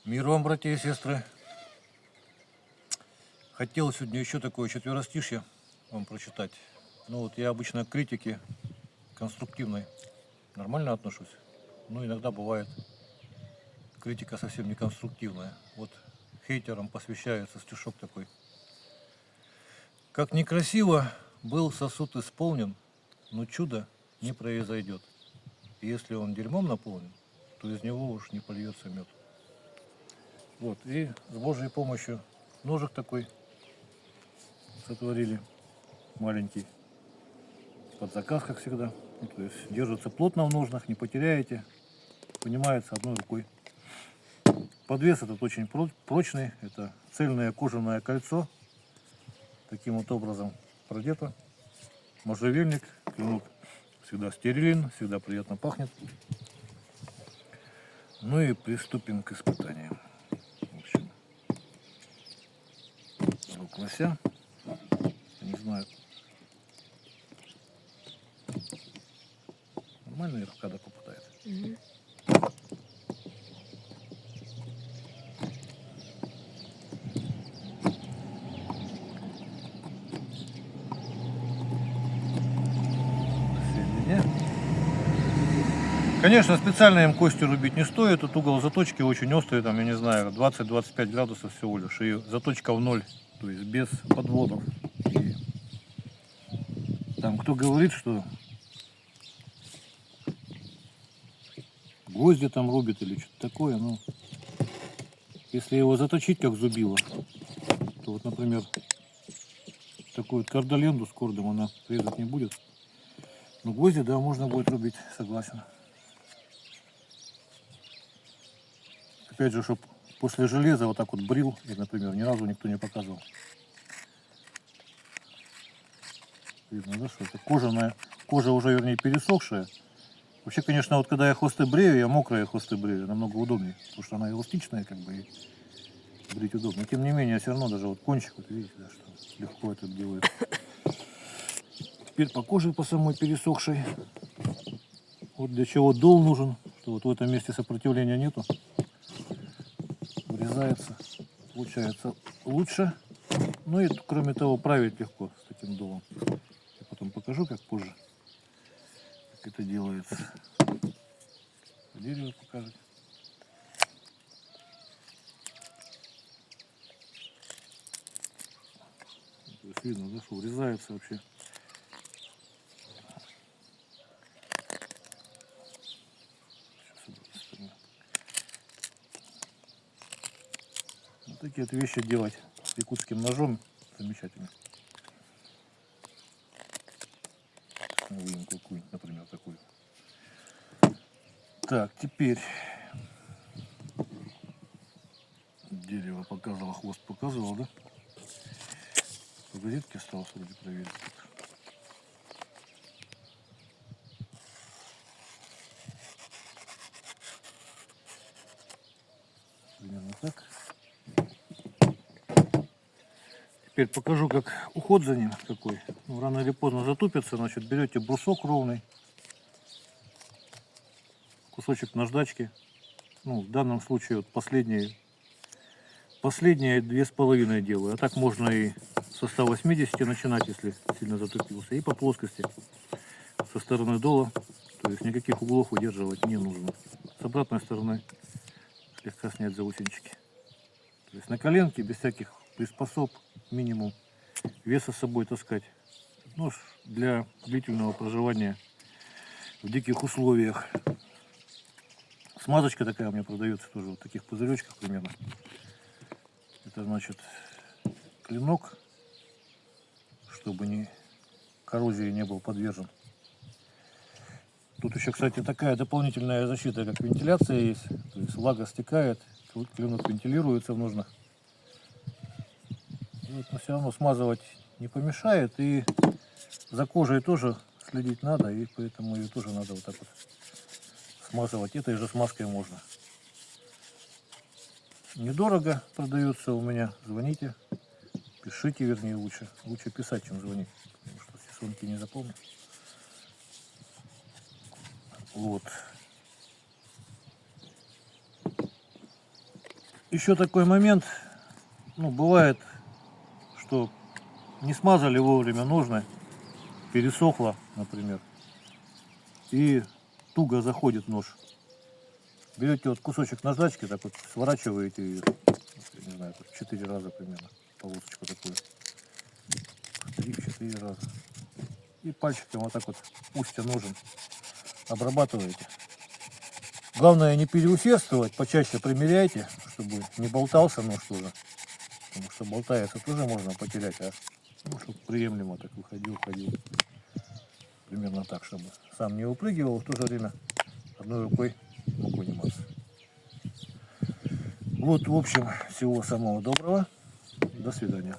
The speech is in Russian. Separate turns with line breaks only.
Мир вам, братья и сестры. Хотел сегодня еще такое четверостишье вам прочитать. Ну вот я обычно к критике конструктивной нормально отношусь. Но иногда бывает критика совсем не конструктивная. Вот хейтерам посвящается стишок такой. Как некрасиво был сосуд исполнен, но чудо не произойдет. И если он дерьмом наполнен, то из него уж не польется мед. Вот, и с Божьей помощью ножик такой сотворили, маленький, под заказ, как всегда. Ну, то есть держится плотно в ножнах, не потеряете, понимается одной рукой. Подвес этот очень прочный, это цельное кожаное кольцо, таким вот образом продето. Можжевельник, клинок всегда стерилен, всегда приятно пахнет. Ну и приступим к испытаниям. В общем, рук лося, не знаю, нормальная рука, да, попадает. Конечно, специально им кости рубить не стоит. Тут угол заточки очень острый, там, я не знаю, 20-25 градусов всего лишь. И заточка в ноль, то есть без подводов. И там кто говорит, что гвозди там рубит или что-то такое, ну, если его заточить как зубило, то вот, например, такую вот кордоленду с кордом она резать не будет. Но гвозди, да, можно будет рубить, согласен. Опять же, чтобы после железа вот так вот брил, и, например, ни разу никто не показывал. Видно, да, что это кожа уже, вернее, пересохшая. Вообще, конечно, вот когда я хвосты брею, я мокрые хвосты брею, намного удобнее, потому что она эластичная, как бы, и брить удобно. Тем не менее, все равно даже вот кончик, вот видите, да, что легко это делает. Теперь по коже, по самой пересохшей. Вот для чего дол нужен, что вот в этом месте сопротивления нету. Врезается, получается лучше. Ну и кроме того, править легко с таким долом. Я потом покажу, как позже, как это делается. По дереву покажет. То есть видно, да, что врезается вообще. Вот такие вот вещи делать якутским ножом замечательно. Выем какую-нибудь, например, такую. Так, теперь дерево показывало, хвост показывал, да? Погодитки осталось вроде проверить. Примерно так. Теперь покажу, как уход за ним какой. Ну, рано или поздно затупится, значит, берете брусок ровный, кусочек наждачки. Ну, в данном случае вот последние 2,5 делаю. А так можно и со 180 начинать, если сильно затупился. И по плоскости со стороны дола. То есть никаких углов удерживать не нужно. С обратной стороны слегка снять заусенчики. То есть на коленке, без всяких приспособ, минимум веса с собой таскать. Нож для длительного проживания в диких условиях. Смазочка такая у меня продается тоже в таких пузыречках примерно. Это значит клинок, чтобы коррозии не был подвержен. Тут еще, кстати, такая дополнительная защита, как вентиляция есть. То есть влага стекает, клинок вентилируется в ножнах. Вот, но все равно смазывать не помешает. И за кожей тоже следить надо, и поэтому ее тоже надо вот так вот смазывать. Этой же смазкой можно. Недорого продается у меня. Звоните, пишите, вернее, лучше. Лучше писать, чем звонить, потому что все звонки не запомню. Вот. еще такой момент, ну, бывает, что не смазали вовремя ножны, пересохло, например, и туго заходит нож. Берете вот кусочек наждачки, так вот сворачиваете ее, я не знаю, 4 раза примерно, полосочку такую, 3-4 раза. И пальчиком вот так вот устья ножен обрабатываете. Главное не переусердствовать, почаще примеряйте, чтобы не болтался нож тоже. Потому что болтается тоже можно потерять, а ну, чтобы приемлемо так ходил. Примерно так, чтобы сам не выпрыгивал, в то же время одной рукой мог униматься. Вот, в общем, всего самого доброго. До свидания.